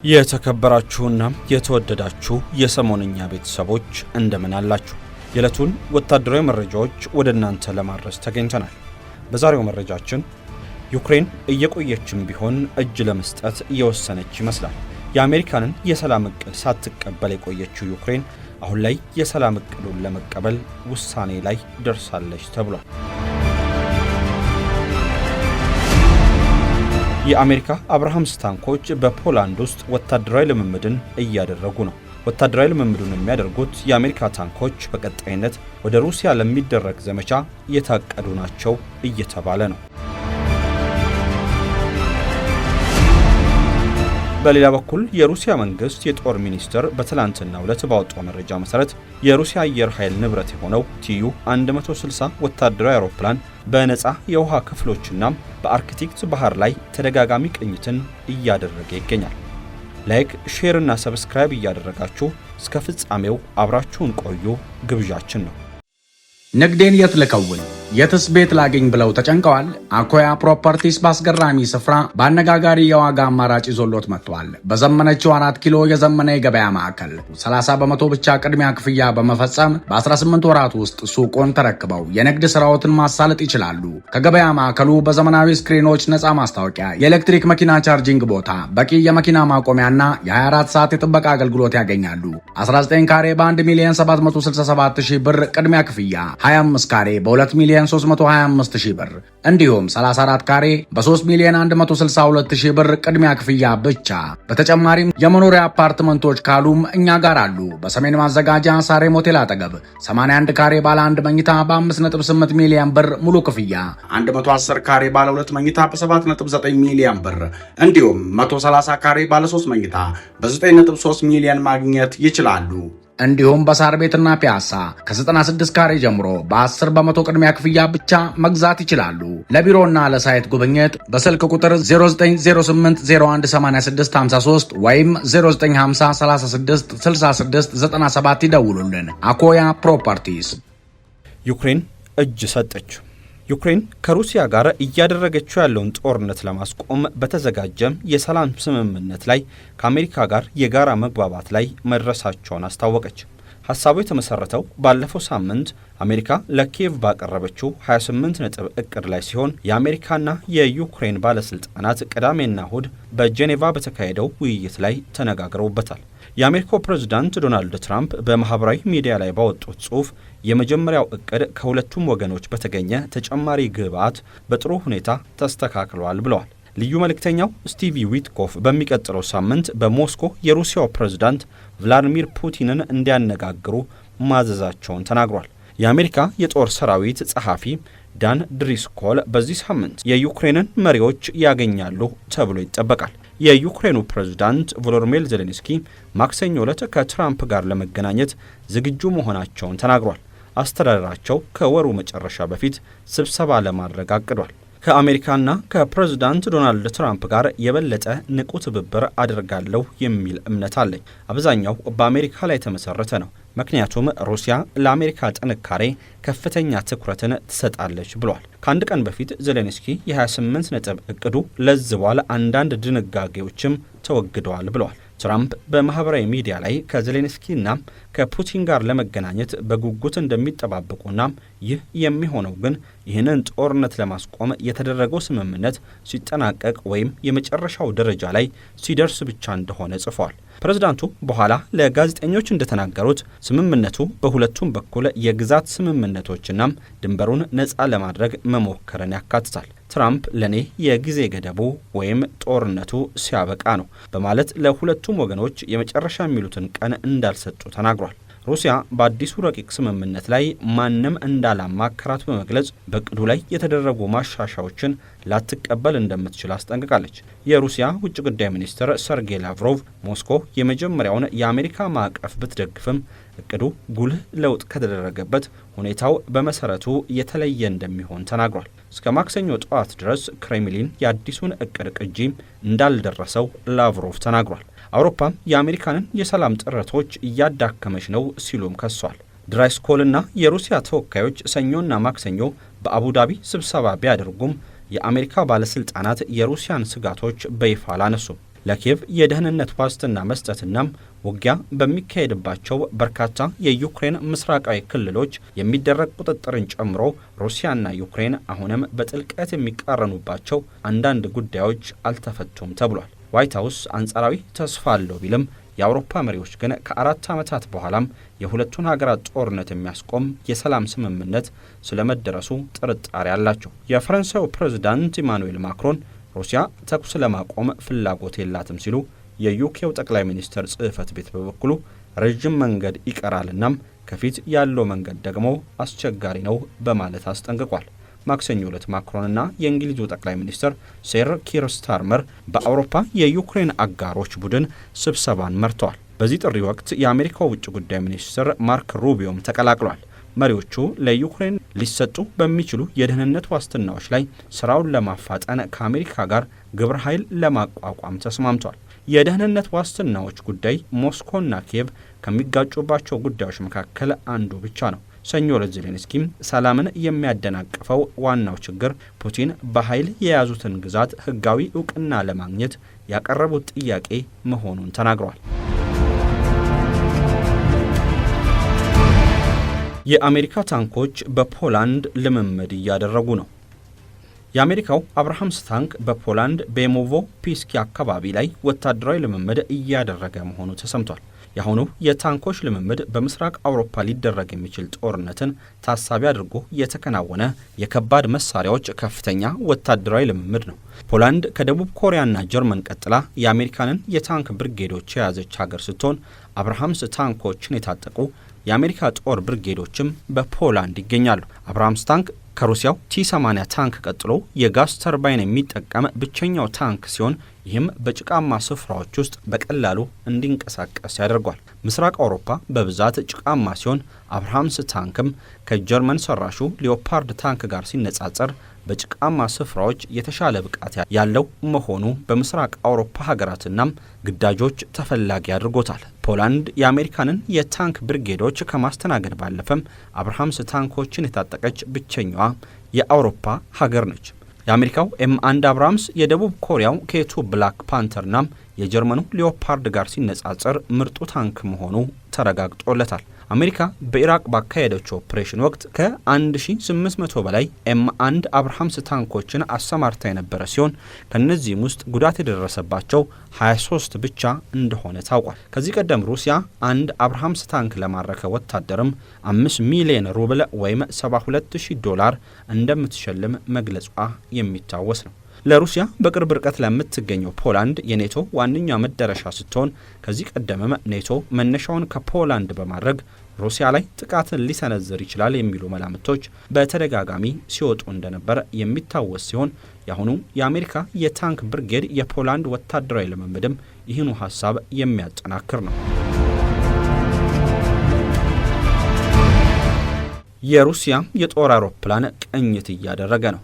የተከበራችሁና የተወደዳችሁ የሰሞንኛ ቤተሰቦች እንደምን አላችሁ? የዕለቱን ወታደራዊ መረጃዎች ወደ እናንተ ለማድረስ ተገኝተናል። በዛሬው መረጃችን ዩክሬን እየቆየችም ቢሆን እጅ ለመስጠት እየወሰነች ይመስላል። የአሜሪካንን የሰላም እቅድ ሳትቀበል የቆየችው ዩክሬን አሁን ላይ የሰላም እቅዱን ለመቀበል ውሳኔ ላይ ደርሳለች ተብሏል። የአሜሪካ አብራሃምስ ታንኮች በፖላንድ ውስጥ ወታደራዊ ልምምድን እያደረጉ ነው። ወታደራዊ ልምምዱን የሚያደርጉት የአሜሪካ ታንኮች በቀጣይነት ወደ ሩሲያ ለሚደረግ ዘመቻ የታቀዱ ናቸው እየተባለ ነው። በሌላ በኩል የሩሲያ መንግስት የጦር ሚኒስትር በትላንትናው ዕለት ባወጣው መረጃ መሰረት የሩሲያ አየር ኃይል ንብረት የሆነው ቲዩ-160 ወታደራዊ አውሮፕላን በነፃ የውሃ ክፍሎችና በአርክቲክ ባህር ላይ ተደጋጋሚ ቅኝትን እያደረገ ይገኛል። ላይክ፣ ሼር እና ሰብስክራይብ እያደረጋችሁ እስከ ፍጻሜው አብራችሁን ቆዩ ግብዣችን ነው። ንግዴን የት ልከውን የትስ ቤት ላገኝ ብለው ተጨንቀዋል? አኮያ ፕሮፐርቲስ በአስገራሚ ስፍራ በአነጋጋሪ የዋጋ አማራጭ ይዞሎት መጥቷል። በዘመነችው 4 ኪሎ የዘመነ የገበያ ማዕከል 30 በመቶ ብቻ ቅድሚያ ክፍያ በመፈጸም በ18 ወራት ውስጥ ሱቁን ተረክበው የንግድ ስራዎትን ማሳለጥ ይችላሉ። ከገበያ ማዕከሉ በዘመናዊ ስክሪኖች፣ ነፃ ማስታወቂያ፣ የኤሌክትሪክ መኪና ቻርጂንግ ቦታ፣ በቂ የመኪና ማቆሚያና የ24 ሰዓት የጥበቃ አገልግሎት ያገኛሉ። 19 ካሬ በ1,767,000 ብር ቅድሚያ ክፍያ፣ 25 ካሬ በ2,325,000 ብር እንዲሁም 34 ካሬ በ3,162,000 ብር ቅድሚያ ክፍያ ብቻ። በተጨማሪም የመኖሪያ አፓርትመንቶች ካሉም እኛ ጋር አሉ። በሰሜን ማዘጋጃ ሳሬም ሆቴል አጠገብ 81 ካሬ ባለ 1 መኝታ በ5.8 ሚሊዮን ብር ሙሉ ክፍያ፣ 110 ካሬ ባለ 2 መኝታ በ7.9 ሚሊዮን ብር እንዲሁም 130 ካሬ ባለ 3 መኝታ በ9.3 ሚሊዮን ማግኘት ይችላሉ። እንዲሁም በሳር ቤትና ፒያሳ ከ96 ካሬ ጀምሮ በ10 በመቶ ቅድሚያ ክፍያ ብቻ መግዛት ይችላሉ። ለቢሮና ለሳይት ጉብኝት በስልክ ቁጥር 0908018653 ወይም 0950366697 ይደውሉልን። አኮያ ፕሮፐርቲስ። ዩክሬን እጅ ሰጠች። ዩክሬን ከሩሲያ ጋር እያደረገችው ያለውን ጦርነት ለማስቆም በተዘጋጀም የሰላም ስምምነት ላይ ከአሜሪካ ጋር የጋራ መግባባት ላይ መድረሳቸውን አስታወቀች። ሐሳቡ የተመሰረተው ባለፈው ሳምንት አሜሪካ ለኪየቭ ባቀረበችው 28 ነጥብ እቅድ ላይ ሲሆን የአሜሪካና የዩክሬን ባለስልጣናት ቅዳሜና እሁድ በጄኔቫ በተካሄደው ውይይት ላይ ተነጋግረውበታል። የአሜሪካው ፕሬዝዳንት ዶናልድ ትራምፕ በማህበራዊ ሚዲያ ላይ ባወጡት ጽሑፍ የመጀመሪያው እቅድ ከሁለቱም ወገኖች በተገኘ ተጨማሪ ግብዓት በጥሩ ሁኔታ ተስተካክሏል ብለዋል። ልዩ መልእክተኛው ስቲቪ ዊትኮፍ በሚቀጥለው ሳምንት በሞስኮ የሩሲያው ፕሬዝዳንት ቭላዲሚር ፑቲንን እንዲያነጋግሩ ማዘዛቸውን ተናግሯል። የአሜሪካ የጦር ሰራዊት ጸሐፊ ዳን ድሪስኮል በዚህ ሳምንት የዩክሬንን መሪዎች ያገኛሉ ተብሎ ይጠበቃል። የዩክሬኑ ፕሬዝዳንት ቮሎዲሚር ዜሌንስኪ ማክሰኞ ዕለት ከትራምፕ ጋር ለመገናኘት ዝግጁ መሆናቸውን ተናግሯል። አስተዳደራቸው ከወሩ መጨረሻ በፊት ስብሰባ ለማድረግ አቅዷል። ከአሜሪካና ከፕሬዝዳንት ዶናልድ ትራምፕ ጋር የበለጠ ንቁ ትብብር አድርጋለሁ የሚል እምነት አለኝ። አብዛኛው በአሜሪካ ላይ የተመሰረተ ነው፣ ምክንያቱም ሩሲያ ለአሜሪካ ጥንካሬ ከፍተኛ ትኩረትን ትሰጣለች ብሏል። ከአንድ ቀን በፊት ዜሌንስኪ የ28 ነጥብ እቅዱ ለዝቧል፣ አንዳንድ ድንጋጌዎችም ተወግደዋል ብለዋል። ትራምፕ በማህበራዊ ሚዲያ ላይ ከዜሌንስኪና ከፑቲን ጋር ለመገናኘት በጉጉት እንደሚጠባበቁና ይህ የሚሆነው ግን ይህንን ጦርነት ለማስቆም የተደረገው ስምምነት ሲጠናቀቅ ወይም የመጨረሻው ደረጃ ላይ ሲደርስ ብቻ እንደሆነ ጽፏል። ፕሬዝዳንቱ በኋላ ለጋዜጠኞች እንደተናገሩት ስምምነቱ በሁለቱም በኩል የግዛት ስምምነቶችና ድንበሩን ነፃ ለማድረግ መሞከርን ያካትታል። ትራምፕ ለኔ የጊዜ ገደቡ ወይም ጦርነቱ ሲያበቃ ነው በማለት ለሁለቱም ወገኖች የመጨረሻ የሚሉትን ቀን እንዳልሰጡ ተናግሯል። ሩሲያ በአዲሱ ረቂቅ ስምምነት ላይ ማንም እንዳላማከራት በመግለጽ በእቅዱ ላይ የተደረጉ ማሻሻያዎችን ላትቀበል እንደምትችል አስጠንቅቃለች። የሩሲያ ውጭ ጉዳይ ሚኒስትር ሰርጌይ ላቭሮቭ ሞስኮ የመጀመሪያውን የአሜሪካ ማዕቀፍ ብትደግፍም እቅዱ ጉልህ ለውጥ ከተደረገበት ሁኔታው በመሰረቱ የተለየ እንደሚሆን ተናግሯል። እስከ ማክሰኞ ጠዋት ድረስ ክሬምሊን የአዲሱን እቅድ ቅጂ እንዳልደረሰው ላቭሮቭ ተናግሯል። አውሮፓም የአሜሪካንን የሰላም ጥረቶች እያዳከመች ነው ሲሉም ከሷል። ድራይስኮልና የሩሲያ ተወካዮች ሰኞና ማክሰኞ በአቡዳቢ ስብሰባ ቢያደርጉም የአሜሪካ ባለስልጣናት የሩሲያን ስጋቶች በይፋ አላነሱም። ለኪየቭ የደህንነት ዋስትና መስጠትናም ውጊያ በሚካሄድባቸው በርካታ የዩክሬን ምስራቃዊ ክልሎች የሚደረግ ቁጥጥርን ጨምሮ ሩሲያና ዩክሬን አሁንም በጥልቀት የሚቃረኑባቸው አንዳንድ ጉዳዮች አልተፈቱም ተብሏል። ዋይት ሀውስ አንጻራዊ ተስፋ አለው ቢልም የአውሮፓ መሪዎች ግን ከ4 ዓመታት በኋላም የሁለቱን ሀገራት ጦርነት የሚያስቆም የሰላም ስምምነት ስለመደረሱ ጥርጣሬ አላቸው። የፈረንሳዩ ፕሬዝዳንት ኢማኑኤል ማክሮን ሩሲያ ተኩስ ለማቆም ፍላጎት የላትም ሲሉ፣ የዩኬው ጠቅላይ ሚኒስትር ጽሕፈት ቤት በበኩሉ ረጅም መንገድ ይቀራልናም ከፊት ያለው መንገድ ደግሞ አስቸጋሪ ነው በማለት አስጠንቅቋል። ማክሰኞ ዕለት ማክሮንና የእንግሊዙ ጠቅላይ ሚኒስትር ሴር ኪር ስታርመር በአውሮፓ የዩክሬን አጋሮች ቡድን ስብሰባን መርተዋል። በዚህ ጥሪ ወቅት የአሜሪካው ውጭ ጉዳይ ሚኒስትር ማርክ ሩቢዮም ተቀላቅሏል። መሪዎቹ ለዩክሬን ሊሰጡ በሚችሉ የደህንነት ዋስትናዎች ላይ ስራውን ለማፋጠን ከአሜሪካ ጋር ግብረ ኃይል ለማቋቋም ተስማምቷል። የደህንነት ዋስትናዎች ጉዳይ ሞስኮና ኪየቭ ከሚጋጩባቸው ጉዳዮች መካከል አንዱ ብቻ ነው። ሰኞ ዕለት ዜሌንስኪም ሰላምን የሚያደናቅፈው ዋናው ችግር ፑቲን በኃይል የያዙትን ግዛት ህጋዊ እውቅና ለማግኘት ያቀረቡት ጥያቄ መሆኑን ተናግረዋል። የአሜሪካ ታንኮች በፖላንድ ልምምድ እያደረጉ ነው። የአሜሪካው አብርሃምስ ታንክ በፖላንድ ቤሞቮ ፒስኪ አካባቢ ላይ ወታደራዊ ልምምድ እያደረገ መሆኑ ተሰምቷል። የአሁኑ የታንኮች ልምምድ በምስራቅ አውሮፓ ሊደረግ የሚችል ጦርነትን ታሳቢ አድርጎ የተከናወነ የከባድ መሳሪያዎች ከፍተኛ ወታደራዊ ልምምድ ነው። ፖላንድ ከደቡብ ኮሪያና ጀርመን ቀጥላ የአሜሪካንን የታንክ ብርጌዶች የያዘች ሀገር ስትሆን አብርሃምስ ታንኮችን የታጠቁ የአሜሪካ ጦር ብርጌዶችም በፖላንድ ይገኛሉ። አብርሃምስ ታንክ ከሩሲያው ቲ80 ታንክ ቀጥሎ የጋዝ ተርባይን የሚጠቀም ብቸኛው ታንክ ሲሆን ይህም በጭቃማ ስፍራዎች ውስጥ በቀላሉ እንዲንቀሳቀስ ያደርጓል። ምስራቅ አውሮፓ በብዛት ጭቃማ ሲሆን አብርሃምስ ታንክም ከጀርመን ሰራሹ ሊዮፓርድ ታንክ ጋር ሲነጻጸር በጭቃማ ስፍራዎች የተሻለ ብቃት ያለው መሆኑ በምስራቅ አውሮፓ ሀገራትናም ግዳጆች ተፈላጊ አድርጎታል። ፖላንድ የአሜሪካንን የታንክ ብርጌዶች ከማስተናገድ ባለፈም አብርሃምስ ታንኮችን የታጠቀች ብቸኛዋ የአውሮፓ ሀገር ነች። የአሜሪካው M1 አብራምስ የደቡብ ኮሪያው K2 ብላክ ፓንተርናም የጀርመኑ ሊዮፓርድ ጋር ሲነጻጸር ምርጡ ታንክ መሆኑ ተረጋግጦለታል። አሜሪካ በኢራቅ ባካሄደችው ኦፕሬሽን ወቅት ከ1800 በላይ M1 አብርሃምስ ታንኮችን አሰማርታ የነበረ ሲሆን ከነዚህም ውስጥ ጉዳት የደረሰባቸው 23 ብቻ እንደሆነ ታውቋል። ከዚህ ቀደም ሩሲያ አንድ አብርሃምስ ታንክ ለማረከ ወታደርም 5 ሚሊዮን ሩብል ወይም $72,000 እንደምትሸልም መግለጿ የሚታወስ ነው። ለሩሲያ በቅርብ ርቀት ለምትገኘው ፖላንድ የኔቶ ዋነኛ መዳረሻ ስትሆን ከዚህ ቀደምም ኔቶ መነሻውን ከፖላንድ በማድረግ ሩሲያ ላይ ጥቃትን ሊሰነዝር ይችላል የሚሉ መላምቶች በተደጋጋሚ ሲወጡ እንደነበር የሚታወስ ሲሆን የአሁኑ የአሜሪካ የታንክ ብርጌድ የፖላንድ ወታደራዊ ልምምድም ይህኑ ሀሳብ የሚያጠናክር ነው። የሩሲያ የጦር አውሮፕላን ቅኝት እያደረገ ነው።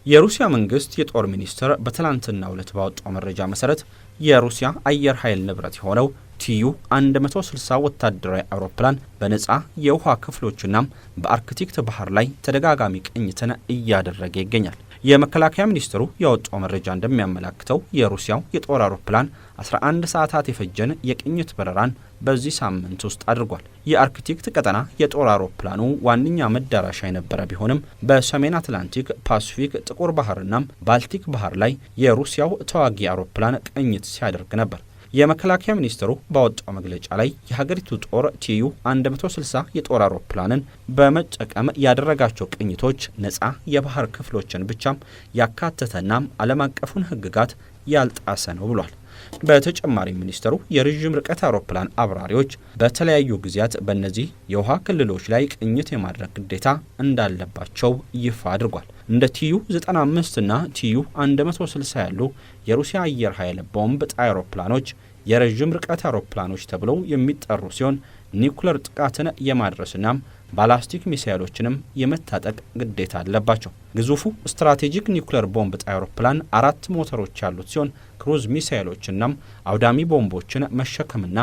የሩሲያ መንግስት የጦር ሚኒስትር በትላንትናው ዕለት ባወጣው መረጃ መሰረት የሩሲያ አየር ኃይል ንብረት የሆነው ቲዩ-160 ወታደራዊ አውሮፕላን በነፃ የውሃ ክፍሎችና በአርክቲክ ባህር ላይ ተደጋጋሚ ቅኝትን እያደረገ ይገኛል። የመከላከያ ሚኒስትሩ ያወጣው መረጃ እንደሚያመላክተው የሩሲያው የጦር አውሮፕላን 11 ሰዓታት የፈጀን የቅኝት በረራን በዚህ ሳምንት ውስጥ አድርጓል። የአርክቲክ ቀጠና የጦር አውሮፕላኑ ዋነኛ መዳረሻ የነበረ ቢሆንም በሰሜን አትላንቲክ፣ ፓሲፊክ፣ ጥቁር ባህርና ባልቲክ ባህር ላይ የሩሲያው ተዋጊ አውሮፕላን ቅኝት ሲያደርግ ነበር። የመከላከያ ሚኒስትሩ ባወጣው መግለጫ ላይ የሀገሪቱ ጦር ቲዩ-160 የጦር አውሮፕላንን በመጠቀም ያደረጋቸው ቅኝቶች ነፃ የባህር ክፍሎችን ብቻም ያካተተና ዓለም አቀፉን ሕግጋት ያልጣሰ ነው ብሏል። በተጨማሪ ሚኒስትሩ የረዥም ርቀት አውሮፕላን አብራሪዎች በተለያዩ ጊዜያት በእነዚህ የውሃ ክልሎች ላይ ቅኝት የማድረግ ግዴታ እንዳለባቸው ይፋ አድርጓል። እንደ ቲዩ-95 እና ቲዩ-160 ያሉ የሩሲያ አየር ኃይል ቦምብ ጣይ አውሮፕላኖች የረዥም ርቀት አውሮፕላኖች ተብለው የሚጠሩ ሲሆን ኒውክሌር ጥቃትን የማድረስና ባላስቲክ ሚሳይሎችንም የመታጠቅ ግዴታ አለባቸው። ግዙፉ ስትራቴጂክ ኒውክሌር ቦምብ ጣይ አውሮፕላን 4 ሞተሮች ያሉት ሲሆን ክሩዝ ሚሳይሎችና አውዳሚ ቦምቦችን መሸከምና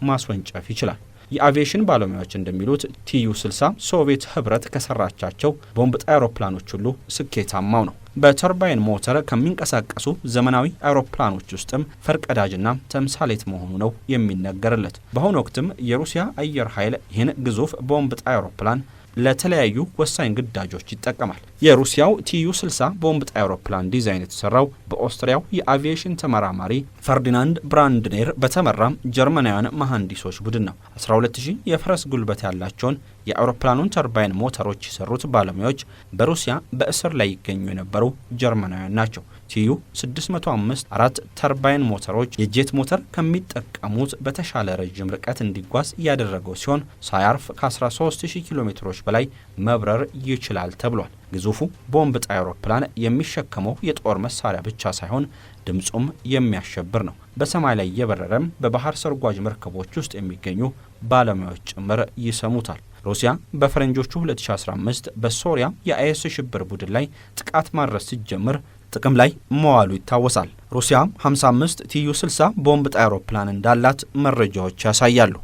ማስወንጨፍ ይችላል። የአቪዬሽን ባለሙያዎች እንደሚሉት ቲዩ-60 ሶቪየት ህብረት ከሰራቻቸው ቦምብ ጣይ አውሮፕላኖች ሁሉ ስኬታማው ነው። በተርባይን ሞተር ከሚንቀሳቀሱ ዘመናዊ አውሮፕላኖች ውስጥም ፈርቀዳጅና ተምሳሌት መሆኑ ነው የሚነገርለት። በአሁኑ ወቅትም የሩሲያ አየር ኃይል ይህን ግዙፍ ቦምብ ጣይ አውሮፕላን ለተለያዩ ወሳኝ ግዳጆች ይጠቀማል። የሩሲያው ቲዩ-60 ቦምብ ጣይ አውሮፕላን ዲዛይን የተሰራው በኦስትሪያው የአቪዬሽን ተመራማሪ ፈርዲናንድ ብራንድኔር በተመራም ጀርመናውያን መሐንዲሶች ቡድን ነው። 12000 የፈረስ ጉልበት ያላቸውን የአውሮፕላኑን ተርባይን ሞተሮች የሰሩት ባለሙያዎች በሩሲያ በእስር ላይ ይገኙ የነበሩ ጀርመናውያን ናቸው። ቲዩ-605 4 ተርባይን ሞተሮች የጄት ሞተር ከሚጠቀሙት በተሻለ ረጅም ርቀት እንዲጓዝ ያደረገው ሲሆን ሳያርፍ ከ13000 ኪሎ ሜትሮች በላይ መብረር ይችላል ተብሏል። ግዙፉ ቦምብ ጣይ አውሮፕላን የሚሸከመው የጦር መሳሪያ ብቻ ሳይሆን ድምጹም የሚያሸብር ነው። በሰማይ ላይ የበረረም በባህር ሰርጓጅ መርከቦች ውስጥ የሚገኙ ባለሙያዎች ጭምር ይሰሙታል። ሩሲያ በፈረንጆቹ 2015 በሶሪያ የአይኤስ ሽብር ቡድን ላይ ጥቃት ማድረስ ሲጀምር ጥቅም ላይ መዋሉ ይታወሳል። ሩሲያ 55 ቲዩ-60 ቦምብ ጣይ አውሮፕላን እንዳላት መረጃዎች ያሳያሉ።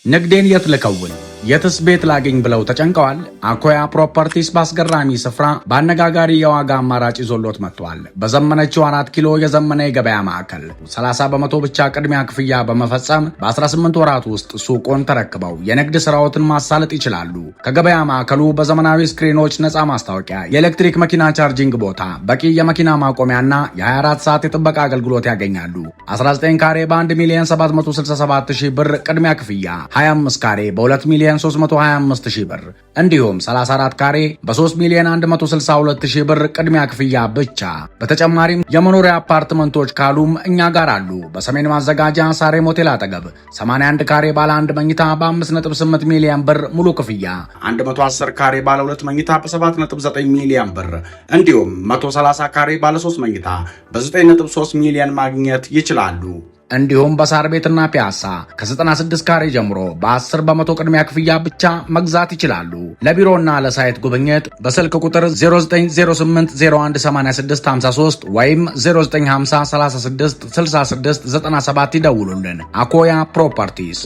ንግዴን የት ልከውን የትስ ቤት ላገኝ ብለው ተጨንቀዋል? አኮያ ፕሮፐርቲስ በአስገራሚ ስፍራ በአነጋጋሪ የዋጋ አማራጭ ይዞሎት መጥቷል። በዘመነችው 4 ኪሎ የዘመነ የገበያ ማዕከል 30 በመቶ ብቻ ቅድሚያ ክፍያ በመፈጸም በ18 ወራት ውስጥ ሱቆን ተረክበው የንግድ ስራዎትን ማሳለጥ ይችላሉ። ከገበያ ማዕከሉ በዘመናዊ ስክሪኖች፣ ነፃ ማስታወቂያ፣ የኤሌክትሪክ መኪና ቻርጂንግ ቦታ፣ በቂ የመኪና ማቆሚያና የ24 ሰዓት የጥበቃ አገልግሎት ያገኛሉ። 19 ካሬ በ1,767,000 ብር ቅድሚያ ክፍያ፣ 25 ካሬ በ2,325,000 ብር እንዲሁም 34 ካሬ በ3,162,000 ብር ቅድሚያ ክፍያ ብቻ። በተጨማሪም የመኖሪያ አፓርትመንቶች ካሉም እኛ ጋር አሉ። በሰሜን ማዘጋጃ ሳሬም ሆቴል አጠገብ 81 ካሬ ባለ 1 መኝታ በ5.8 ሚሊዮን ብር ሙሉ ክፍያ፣ 110 ካሬ ባለ 2 መኝታ በ7.9 ሚሊዮን ብር እንዲሁም 130 ካሬ ባለ 3 መኝታ በ9.3 ሚሊዮን ማግኘት ይችላሉ። እንዲሁም በሳር ቤትና ፒያሳ ከ96 ካሬ ጀምሮ በ10 በመቶ ቅድሚያ ክፍያ ብቻ መግዛት ይችላሉ። ለቢሮና ለሳይት ጉብኝት በስልክ ቁጥር 0908018653 ወይም 0950366697 ይደውሉልን። አኮያ ፕሮፐርቲስ